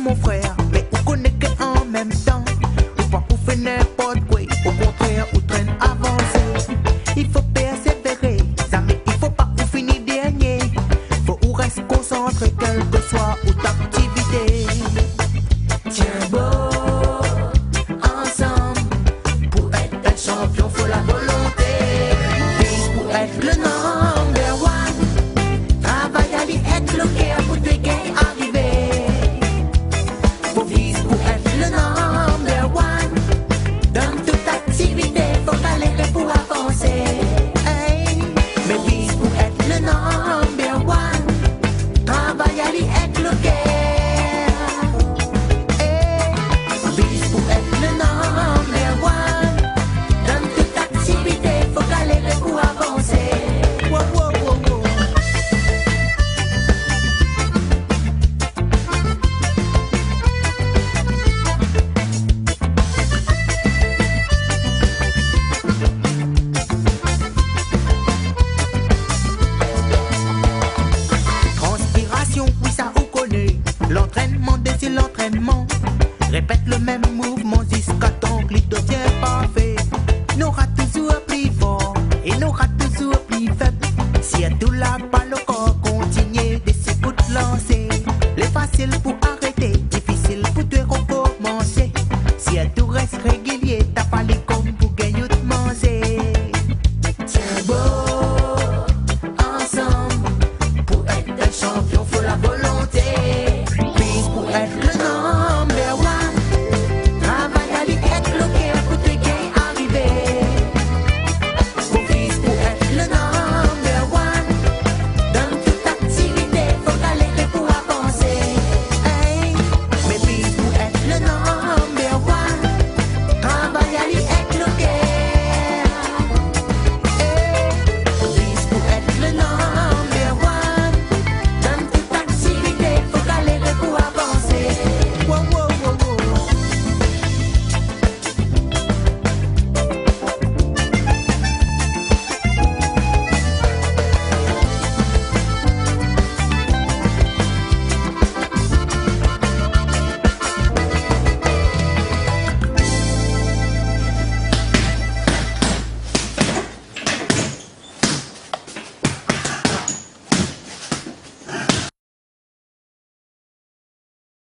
mon frère, mais on connaît qu'en même temps. Ou pas pour faire n'importe quoi, au contraire, ou traîne avancer. Il faut persévérer, mais il faut pas ou finir dernier. Faut ou rester concentré, quelle que soit ou ta activité. Tiens beau, ensemble, pour être un champion, faut la volonté. Vise pour être le number one. Travaille à lui être le cœur pour te gagner arriver. Faut vise pour être le number one. Dans toute activité, faut galérer pour avancer. Hey. Mais vise pour être le number one. Travaille à lui être le cœur. Vise pour être le number one. Dans toute activité, faut galérer pour avancer. Wow, wow, wow, wow. Transpiration, oui ça on connaît. L'entraînement désire l'entraînement. Répète le même mouvement jusqu'à temps que il devient parfait. N'aura toujours plus fort et n'aura toujours plus faible. Si elle tout la pas le corps, continue de se lancer. Les facile pour arrêter, difficile pour te recommencer. Si elle tout reste régulier, t'as pas les